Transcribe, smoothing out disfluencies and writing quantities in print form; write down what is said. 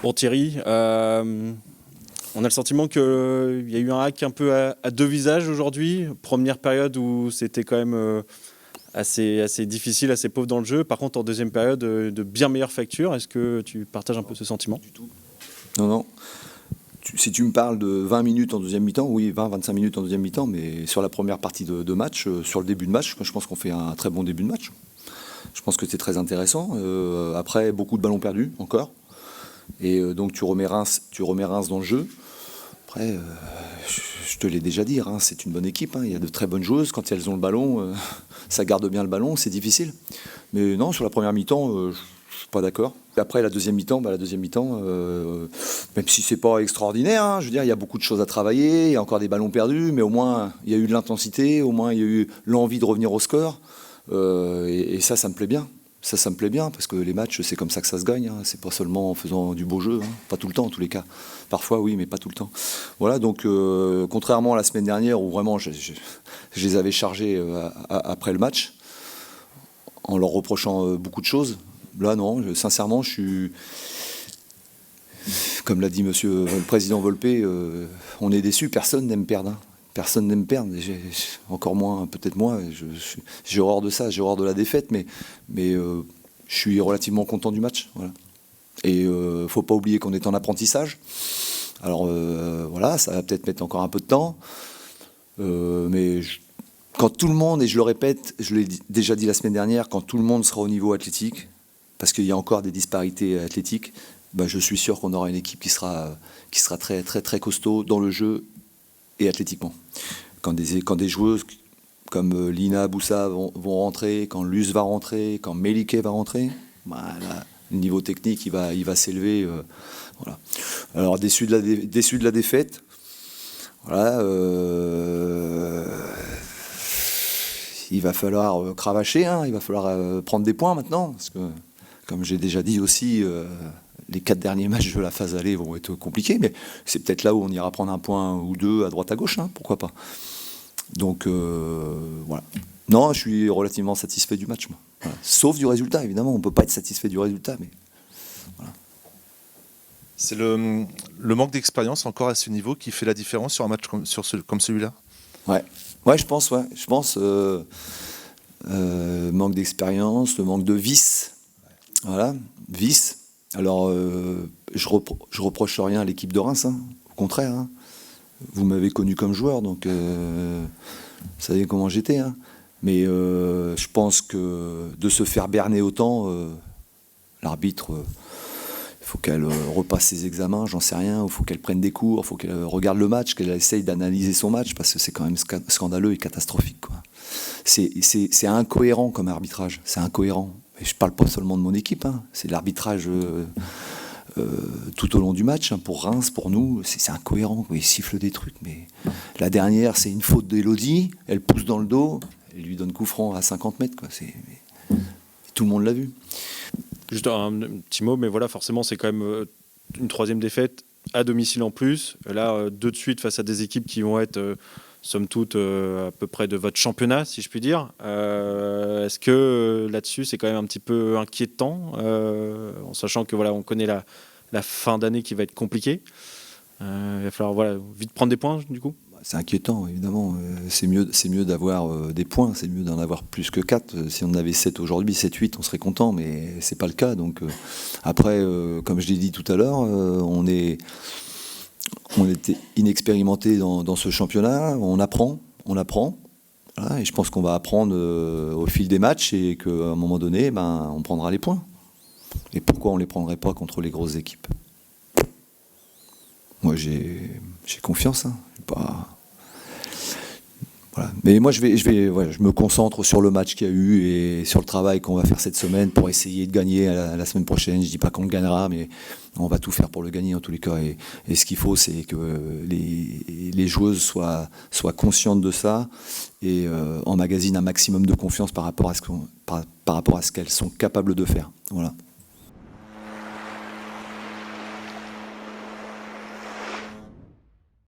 Bon Thierry, on a le sentiment qu'il y a eu un hack un peu à deux visages aujourd'hui. Première période où c'était quand même assez difficile, assez pauvre dans le jeu. Par contre, en deuxième période, de bien meilleure facture. Est-ce que tu partages un peu ce sentiment? Du tout. Non, non. Si tu me parles de 20 minutes en deuxième mi-temps, oui, 20-25 minutes en deuxième mi-temps, mais sur la première partie de match, sur le début de match, je pense qu'on fait un très bon début de match. Je pense que c'est très intéressant. Après, beaucoup de ballons perdus encore. Et donc tu remets Reims dans le jeu. Après, je te l'ai déjà dit, Reims, c'est une bonne équipe. Il y a de très bonnes joueuses. Quand elles ont le ballon, ça garde bien le ballon, c'est difficile. Mais non, sur la première mi-temps, je suis pas d'accord. Après, la deuxième mi-temps, même si c'est pas extraordinaire, je veux dire, il y a beaucoup de choses à travailler, il y a encore des ballons perdus, mais au moins, il y a eu de l'intensité, au moins, il y a eu l'envie de revenir au score. Et ça me plaît bien. Ça me plaît bien, parce que les matchs, c'est comme ça que ça se gagne. C'est pas seulement en faisant du beau jeu, pas tout le temps en tous les cas. Parfois oui, mais pas tout le temps. Voilà, donc contrairement à la semaine dernière où vraiment je les avais chargés après le match, en leur reprochant beaucoup de choses. Là non, sincèrement, je suis... Comme l'a dit monsieur le président Volpe, on est déçus, personne n'aime perdre. Personne n'aime perdre, encore moins, peut-être moi, j'ai horreur de ça, j'ai horreur de la défaite, mais je suis relativement content du match. Voilà. Et faut pas oublier qu'on est en apprentissage. Alors voilà, ça va peut-être mettre encore un peu de temps, mais quand tout le monde, et je le répète, je l'ai déjà dit la semaine dernière, quand tout le monde sera au niveau athlétique, parce qu'il y a encore des disparités athlétiques, je suis sûr qu'on aura une équipe qui sera très, très, très costaud dans le jeu et athlétiquement. Quand des joueuses comme Lina Boussa vont rentrer, quand Luce va rentrer, quand Melike va rentrer, là, le niveau technique il va s'élever. Voilà. Alors déçu de la défaite, voilà, il va falloir cravacher, il va falloir prendre des points maintenant, parce que comme j'ai déjà dit aussi, les 4 derniers matchs de la phase aller vont être compliqués, mais c'est peut-être là où on ira prendre un point ou deux à droite à gauche, pourquoi pas. Donc voilà. Non, je suis relativement satisfait du match, moi. Voilà. Sauf du résultat, évidemment, on ne peut pas être satisfait du résultat, mais voilà. C'est le manque d'expérience encore à ce niveau qui fait la différence sur un match comme celui-là. Ouais, je pense, manque d'expérience, le manque de vice. Voilà, vice. Alors, je reproche rien à l'équipe de Reims, au contraire. Vous m'avez connu comme joueur, donc vous savez comment j'étais. Mais je pense que de se faire berner autant, l'arbitre, il faut qu'elle repasse ses examens, j'en sais rien, il faut qu'elle prenne des cours, il faut qu'elle regarde le match, qu'elle essaye d'analyser son match, parce que c'est quand même scandaleux et catastrophique, quoi. C'est incohérent comme arbitrage, c'est incohérent. Et je ne parle pas seulement de mon équipe, c'est l'arbitrage tout au long du match, pour Reims, pour nous, c'est incohérent. Ils sifflent des trucs, mais la dernière, c'est une faute d'Elodie, elle pousse dans le dos, elle lui donne coup franc à 50 mètres. Quoi. Tout le monde l'a vu. Juste un petit mot, mais voilà, forcément, c'est quand même une troisième défaite à domicile en plus. Là, deux de suite face à des équipes qui vont être... somme toute à peu près de votre championnat, si je puis dire. Est-ce que là-dessus, c'est quand même un petit peu inquiétant, en sachant que voilà, on connaît la fin d'année qui va être compliquée. Il va falloir vite prendre des points, du coup. C'est inquiétant, évidemment. C'est mieux d'avoir des points, c'est mieux d'en avoir plus que 4. Si on en avait 7 aujourd'hui, 7-8, on serait content, mais c'est pas le cas. Donc, après, comme je l'ai dit tout à l'heure, on était inexpérimenté dans ce championnat, on apprend, voilà, et je pense qu'on va apprendre au fil des matchs et qu'à un moment donné, on prendra les points. Et pourquoi on ne les prendrait pas contre les grosses équipes? Moi, j'ai confiance. Voilà. Mais moi, je me concentre sur le match qu'il y a eu et sur le travail qu'on va faire cette semaine pour essayer de gagner la semaine prochaine. Je ne dis pas qu'on le gagnera, mais on va tout faire pour le gagner en tous les cas. Et ce qu'il faut, c'est que les joueuses soient conscientes de ça et emmagasinent un maximum de confiance par rapport à ce qu'elles sont capables de faire. Voilà.